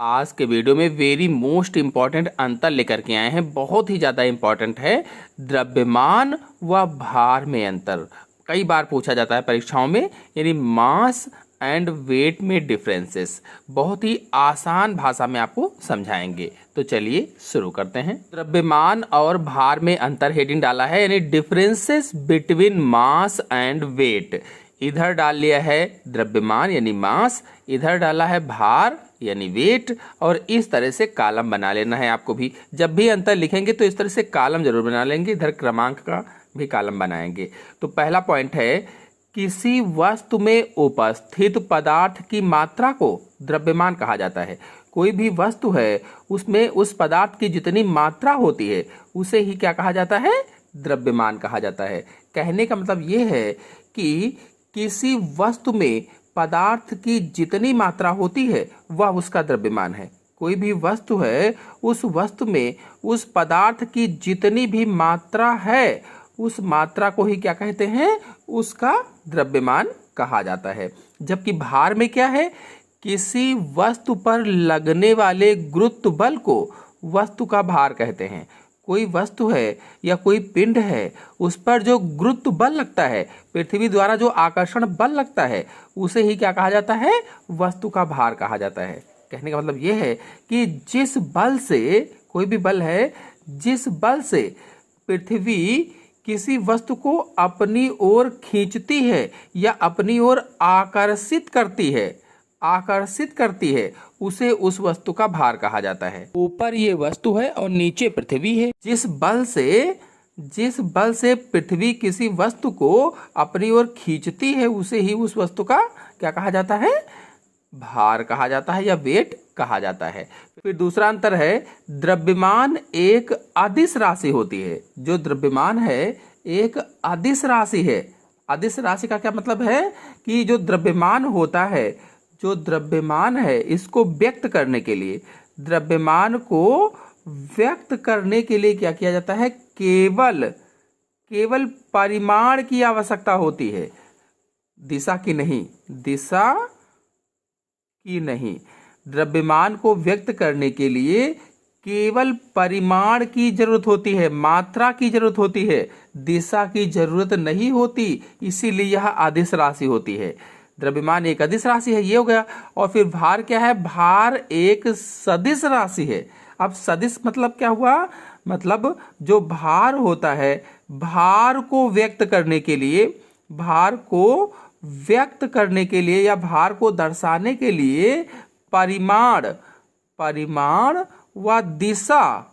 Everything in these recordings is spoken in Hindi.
आज के वीडियो में वेरी मोस्ट इम्पॉर्टेंट अंतर लेकर के आए हैं। बहुत ही ज़्यादा इम्पॉर्टेंट है द्रव्यमान व भार में अंतर। कई बार पूछा जाता है परीक्षाओं में, यानी मास एंड वेट में डिफरेंसेस। बहुत ही आसान भाषा में आपको समझाएंगे। तो चलिए शुरू करते हैं। द्रव्यमान और भार में अंतर हेडिंग डाला है, यानी differences between mass and weight. इधर डाल लिया है द्रव्यमान यानी मास, इधर डाला है भार यानी वेट, और इस तरह से कॉलम बना लेना है आपको भी। जब भी अंतर लिखेंगे तो इस तरह से कॉलम जरूर बना लेंगे, इधर क्रमांक का भी कॉलम बनाएंगे। तो पहला पॉइंट है, किसी वस्तु में उपस्थित पदार्थ की मात्रा को द्रव्यमान कहा जाता है। कोई भी वस्तु है उसमें उस पदार्थ की जितनी मात्रा होती है उसे ही क्या कहा जाता है? द्रव्यमान कहा जाता है। कहने का मतलब ये है कि किसी वस्तु में पदार्थ की जितनी मात्रा होती है वह उसका द्रव्यमान है। कोई भी वस्तु है, उस वस्तु में उस पदार्थ की जितनी भी मात्रा है उस मात्रा को ही क्या कहते हैं? उसका द्रव्यमान कहा जाता है। जबकि भार में क्या है? किसी वस्तु पर लगने वाले गुरुत्व बल को वस्तु का भार कहते हैं। कोई वस्तु है या कोई पिंड है, उस पर जो गुरुत्व बल लगता है, पृथ्वी द्वारा जो आकर्षण बल लगता है, उसे ही क्या कहा जाता है? वस्तु का भार कहा जाता है। कहने का मतलब यह है कि जिस बल से, कोई भी बल है, जिस बल से पृथ्वी किसी वस्तु को अपनी ओर खींचती है या अपनी ओर आकर्षित करती है, उसे उस वस्तु का भार कहा जाता है। ऊपर ये वस्तु है और नीचे पृथ्वी है। जिस बल से पृथ्वी किसी वस्तु को अपनी ओर खींचती है उसे ही उस वस्तु का क्या कहा जाता है? भार कहा जाता है या वेट कहा जाता है। फिर दूसरा अंतर है, द्रव्यमान एक अदिश राशि होती है। जो द्रव्यमान है एक अदिश राशि है। अदिश राशि का क्या मतलब है? कि जो द्रव्यमान होता है, जो द्रव्यमान है, इसको व्यक्त करने के लिए, द्रव्यमान को व्यक्त करने के लिए क्या किया जाता है? केवल परिमाण की आवश्यकता होती है, दिशा की नहीं। द्रव्यमान को व्यक्त करने के लिए केवल परिमाण की जरूरत होती है, मात्रा की जरूरत होती है, दिशा की जरूरत नहीं होती। इसीलिए यह अदिश राशि होती है। द्रव्यमान एक अदिश राशि है, ये हो गया। और फिर भार क्या है? भार एक सदिश राशि है। अब सदिश मतलब क्या हुआ? मतलब जो भार होता है, भार को व्यक्त करने के लिए या भार को दर्शाने के लिए परिमाण व दिशा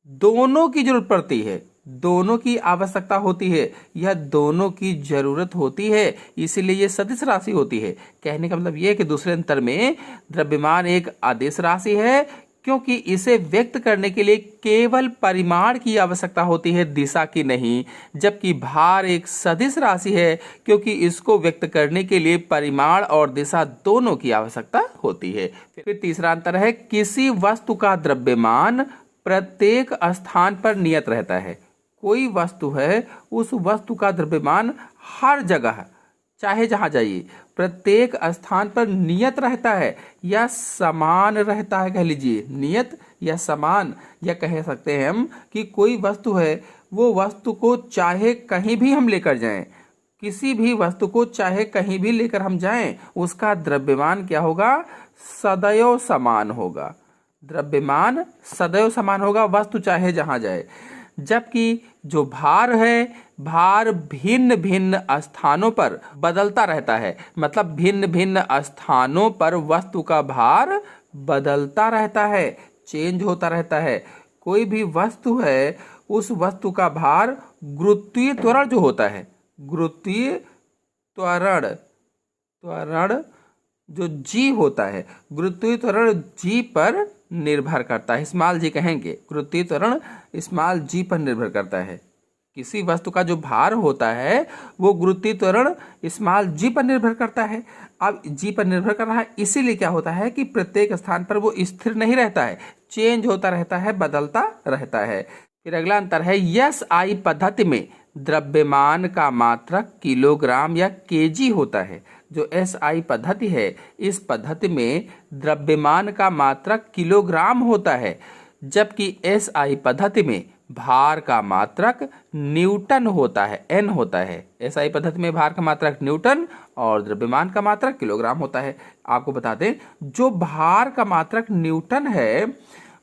दोनों की जरूरत पड़ती है, दोनों की आवश्यकता होती है, यह दोनों की जरूरत होती है, इसीलिए ये सदिश राशि होती है। कहने का मतलब ये है कि दूसरे अंतर में द्रव्यमान एक अदिश राशि है क्योंकि इसे व्यक्त करने के लिए केवल परिमाण की आवश्यकता होती है, दिशा की नहीं। जबकि भार एक सदिश राशि है क्योंकि इसको व्यक्त करने के लिए परिमाण और दिशा दोनों की आवश्यकता होती है। फिर तीसरा अंतर है, किसी वस्तु का द्रव्यमान प्रत्येक स्थान पर नियत रहता है। कोई वस्तु है, उस वस्तु का द्रव्यमान हर जगह, चाहे जहां जाइए, प्रत्येक स्थान पर नियत रहता है या समान रहता है। कह लीजिए नियत या समान, या कह सकते हैं हम कि कोई वस्तु है, वो वस्तु को चाहे कहीं भी हम लेकर जाएं, किसी भी वस्तु को चाहे कहीं भी लेकर हम जाएं, उसका द्रव्यमान क्या होगा? सदैव समान होगा। द्रव्यमान सदैव समान होगा, वस्तु चाहे जहां जाए। जबकि जो भार है, भार भिन्न भिन्न स्थानों पर बदलता रहता है। मतलब भिन्न भिन्न स्थानों पर वस्तु का भार बदलता रहता है, चेंज होता रहता है। कोई भी वस्तु है, उस वस्तु का भार गुरुत्वीय त्वरण जो होता है, गुरुत्वीय त्वरण जो जी होता है, गुरुत्वीय त्वरण जी पर निर्भर करता है। स्मॉल जी कहेंगे, गुरुत्वीय त्वरण स्मॉल जी पर निर्भर करता है। किसी वस्तु का जो भार होता है वो गुरुत्वीय त्वरण स्मॉल जी पर निर्भर करता है। अब जी पर निर्भर कर रहा है, इसीलिए क्या होता है कि प्रत्येक स्थान पर वो स्थिर नहीं रहता है, चेंज होता रहता है, बदलता रहता है। फिर अगला अंतर है, SI पद्धति में द्रव्यमान का मात्रक किलोग्राम या केजी होता है। जो एसआई पद्धति है, इस पद्धति में द्रव्यमान का मात्रक किलोग्राम होता है, जबकि एसआई पद्धति में भार का मात्रक न्यूटन होता है, एन होता है। एसआई पद्धति में भार का मात्रक न्यूटन और द्रव्यमान का मात्रक किलोग्राम होता है। आपको बता दें, जो भार का मात्रक न्यूटन है,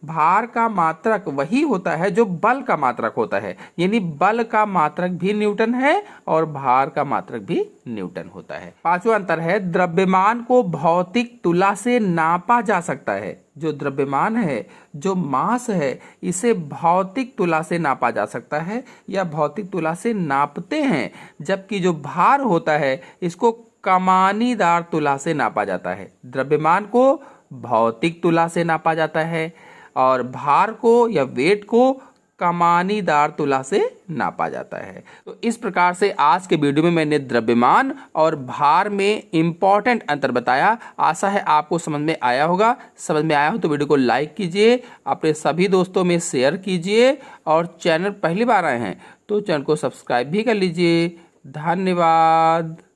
भार का मात्रक वही होता है जो बल का मात्रक होता है, यानी बल का मात्रक भी न्यूटन है और भार का मात्रक भी न्यूटन होता है। पांचवा अंतर है, द्रव्यमान को भौतिक तुला से नापा जा सकता है। जो द्रव्यमान है, जो मास है, इसे भौतिक तुला से नापा जा सकता है या भौतिक तुला से नापते हैं, जबकि जो भार होता है इसको कमानीदार तुला से नापा जाता है। द्रव्यमान को भौतिक तुला से नापा जाता है और भार को या वेट को कमानीदार तुला से नापा जाता है। तो इस प्रकार से आज के वीडियो में मैंने द्रव्यमान और भार में इंपॉर्टेंट अंतर बताया। आशा है आपको समझ में आया होगा। समझ में आया हो तो वीडियो को लाइक कीजिए, अपने सभी दोस्तों में शेयर कीजिए और चैनल पहली बार आए हैं तो चैनल को सब्सक्राइब भी कर लीजिए। धन्यवाद।